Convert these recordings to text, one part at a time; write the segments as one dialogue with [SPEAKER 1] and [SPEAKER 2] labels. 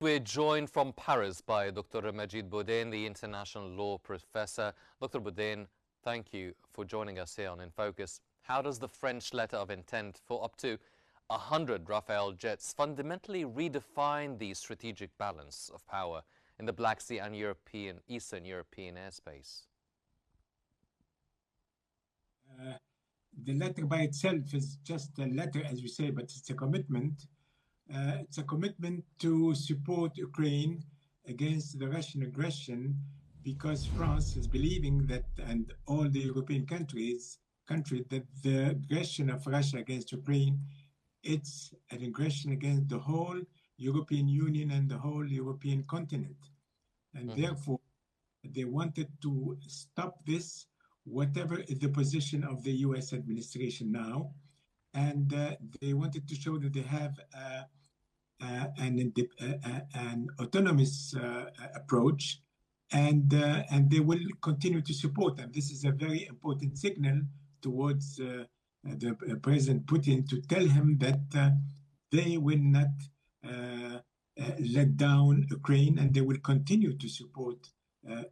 [SPEAKER 1] We're joined from Paris by Dr. Majid Bouden, the international law professor. Dr. Bouden, thank you for joining us here on In Focus. How does the French letter of intent for up to 100 Rafale jets fundamentally redefine the strategic balance of power in the Black Sea and Eastern European airspace?
[SPEAKER 2] The letter by itself is just a letter, as we say, but it's a commitment. It's a commitment to support Ukraine against the Russian aggression, because France is believing that, and all the European countries, that the aggression of Russia against Ukraine, it's an aggression against the whole European Union and the whole European continent. And therefore, they wanted to stop this, whatever is the position of the US administration now. And they wanted to show that they have an autonomous approach, and they will continue to support them. This is a very important signal towards the President Putin, to tell him that they will not let down Ukraine, and they will continue to support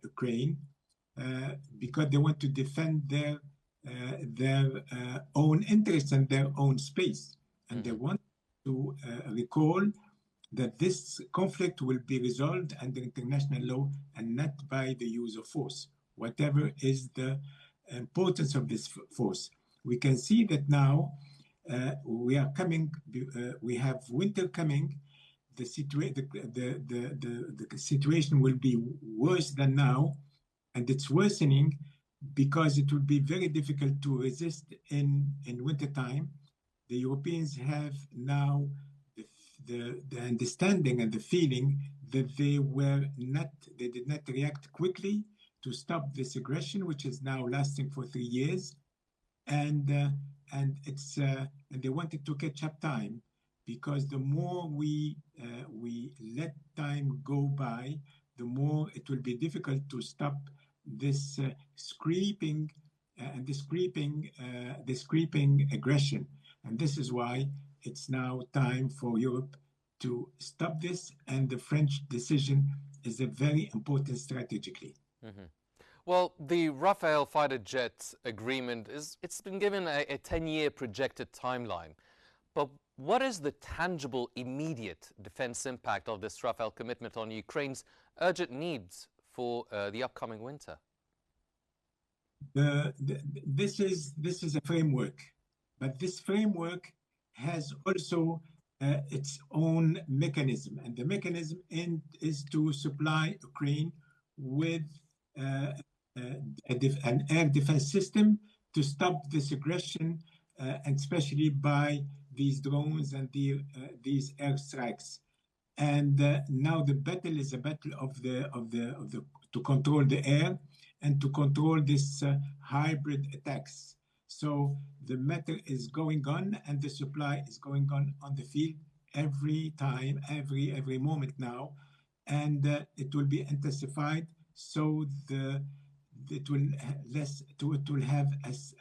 [SPEAKER 2] Ukraine because they want to defend their own interests and their own space. And they want to recall that this conflict will be resolved under international law and not by the use of force, whatever is the importance of this force. We can see that now we are coming, we have winter coming. The situation will be worse than now, and it's worsening because it will be very difficult to resist in wintertime. The Europeans have now the understanding and the feeling that they did not react quickly to stop this aggression, which is now lasting for 3 years, and they wanted to catch up time, because the more we let time go by, the more it will be difficult to stop this creeping aggression. And this is why it's now time for Europe to stop this, and the French decision is a very important strategically.
[SPEAKER 1] Well, the Rafale fighter jet agreement it's been given a 10-year projected timeline. But what is the tangible, immediate defense impact of this Rafale commitment on Ukraine's urgent needs for the upcoming winter?
[SPEAKER 2] This is a framework, but this framework has also its own mechanism, and the mechanism is to supply Ukraine with an air defense system to stop this aggression, and especially by these drones and these airstrikes. And now the battle is a battle of to control the air and to control this hybrid attacks. So the matter is going on, and the supply is going on the field every time, every moment now, and it will be intensified. So it will have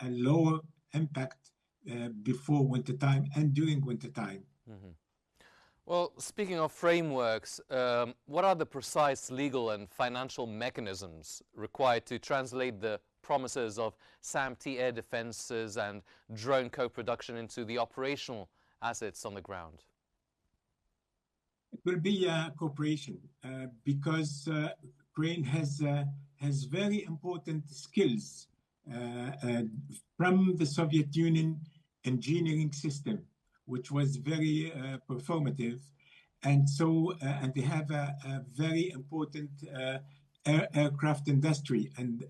[SPEAKER 2] a lower impact before wintertime and during wintertime.
[SPEAKER 1] Well, speaking of frameworks, what are the precise legal and financial mechanisms required to translate the promises of SAM-T air defenses and drone co-production into the operational assets on the ground?
[SPEAKER 2] It will be a cooperation because Ukraine has very important skills from the Soviet Union engineering system, which was very performative, and so and they have a very important aircraft industry, and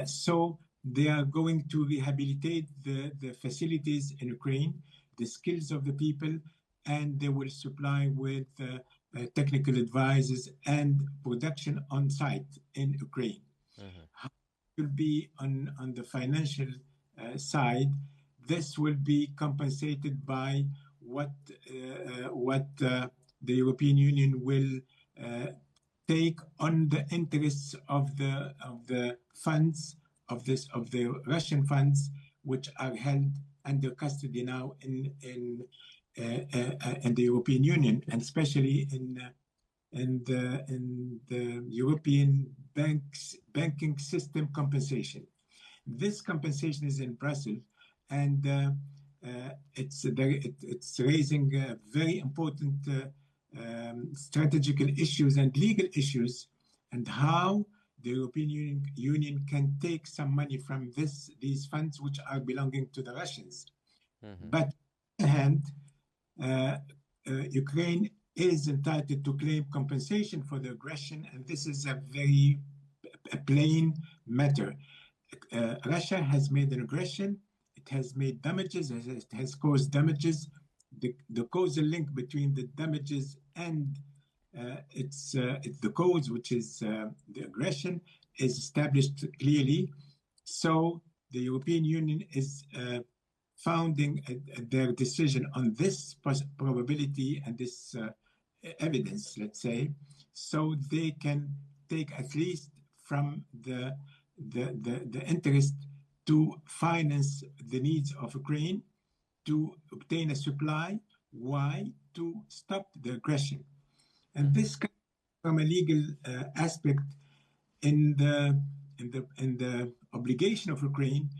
[SPEAKER 2] so they are going to rehabilitate the facilities in Ukraine, the skills of the people, and they will supply with technical advisors and production on site in Ukraine. How it will be on the financial side, this will be compensated by what the European Union will take on the interests of the funds of the Russian funds, which are held under custody now in in the European Union, and especially in the European banking system compensation. This compensation is in Brussels, and it's raising very important strategical issues and legal issues, and how the European Union can take some money from these funds which are belonging to the Russians. But on the other hand, Ukraine is entitled to claim compensation for the aggression, and this is a very plain matter. Russia has made an aggression, it has made damages, it has caused damages. The causal link between the damages and it's the cause, which is the aggression, is established clearly. So the European Union is founding their decision on this probability and this evidence, let's say, so they can take at least from the interest to finance the needs of Ukraine, to obtain a supply. Why? To stop the aggression. And this comes from a legal aspect in the obligation of Ukraine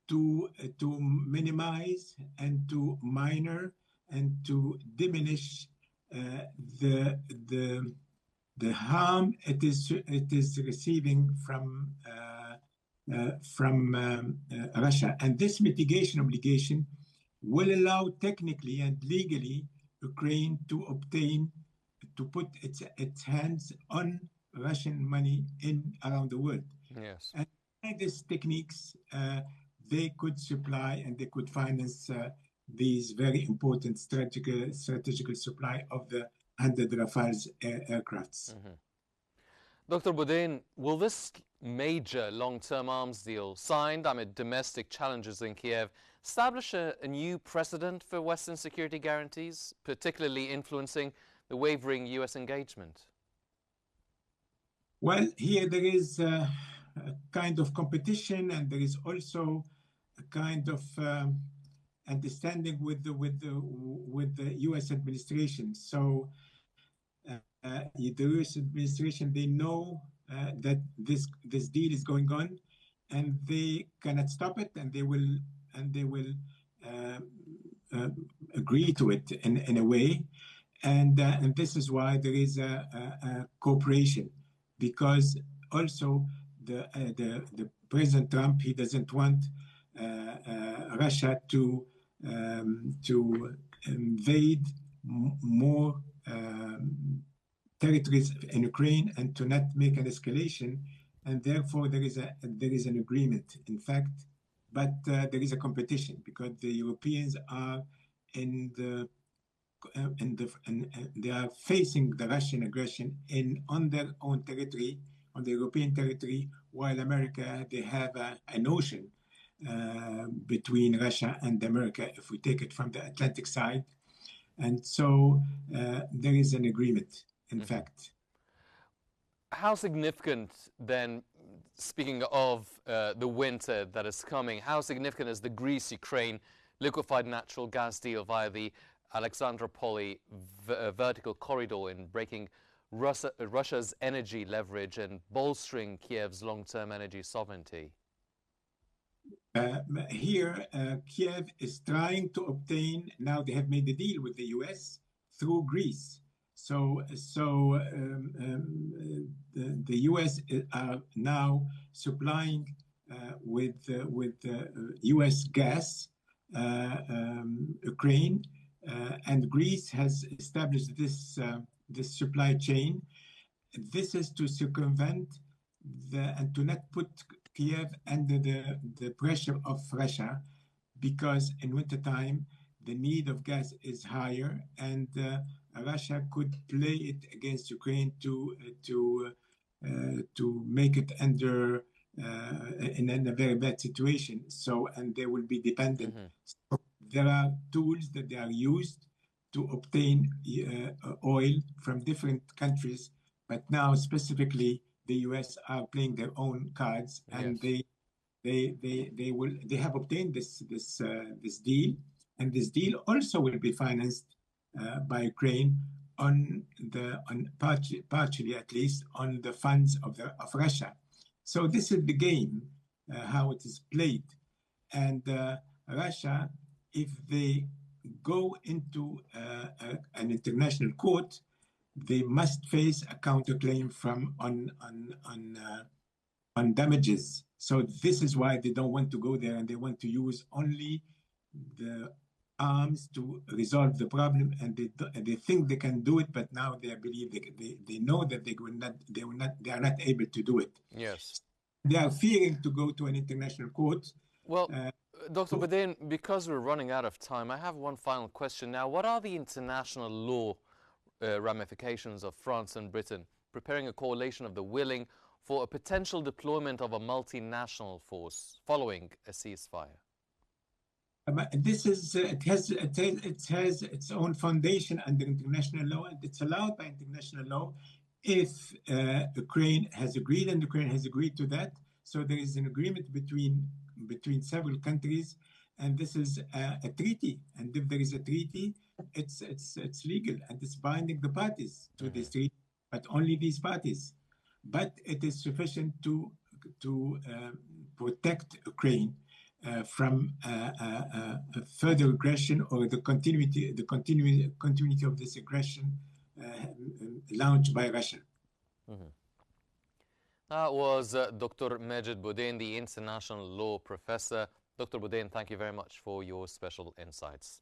[SPEAKER 2] to minimize and to minor and to diminish the harm it is receiving from Russia. And this mitigation obligation will allow technically and legally Ukraine to put its hands on Russian money around the world.
[SPEAKER 1] Yes.
[SPEAKER 2] And by these techniques, they could supply and they could finance these very important strategical supply of the 100 Rafale aircrafts.
[SPEAKER 1] Dr. Bouden, will this major long-term arms deal signed amid domestic challenges in Kiev establish a new precedent for Western security guarantees, particularly influencing the wavering US engagement?
[SPEAKER 2] Well, here there is a kind of competition, and there is also a kind of understanding with the US administration. So the US administration, they know that this deal is going on, and they cannot stop it, and they will agree to it in a way, and this is why there is a cooperation, because also the President Trump, he doesn't want Russia to invade more territories in Ukraine and to not make an escalation, and therefore there is an agreement, in fact, but there is a competition because the Europeans are they are facing the Russian aggression on their own territory, on the European territory, while America, they have an ocean between Russia and America, if we take it from the Atlantic side. And so there is an agreement, in fact.
[SPEAKER 1] How significant then, speaking of the winter that is coming, how significant is the Greece-Ukraine liquefied natural gas deal via the Alexandropoli vertical corridor in breaking Russia's energy leverage and bolstering Kiev's long-term energy sovereignty?
[SPEAKER 2] Here, Kiev is trying to obtain, now they have made a deal with the US through Greece. So the US are now supplying with US gas Ukraine, and Greece has established this supply chain. This is to circumvent and to not put Kiev under the pressure of Russia, because in wintertime the need of gas is higher, and Russia could play it against Ukraine to make it under in a very bad situation. So, and they will be dependent. So there are tools that they are used to obtain oil from different countries, but now specifically the US are playing their own cards, and they have obtained this deal, And this deal also will be financed by Ukraine partially at least on the funds of Russia. So this is the game, how it is played. And Russia, if they go into an international court, they must face a counterclaim on damages. So this is why they don't want to go there, and they want to use only the arms to resolve the problem, and they think they can do it, but now they believe they know that they are not able to do it.
[SPEAKER 1] Yes.
[SPEAKER 2] They are fearing to go to an international court.
[SPEAKER 1] Well, Dr. Bouden, because we're running out of time, I have one final question. Now, what are the international law ramifications of France and Britain preparing a coalition of the willing for a potential deployment of a multinational force following a ceasefire?
[SPEAKER 2] This is it has its own foundation under international law, and it's allowed by international law if Ukraine has agreed, and Ukraine has agreed to that. So there is an agreement between several countries, and this is a treaty. And if there is a treaty, it's legal and it's binding the parties to this treaty, but only these parties. But it is sufficient to protect Ukraine from further aggression or the continuity of this aggression launched by Russia.
[SPEAKER 1] That was Dr. Majid Bouden, the international law professor. Dr. Bouden, thank you very much for your special insights.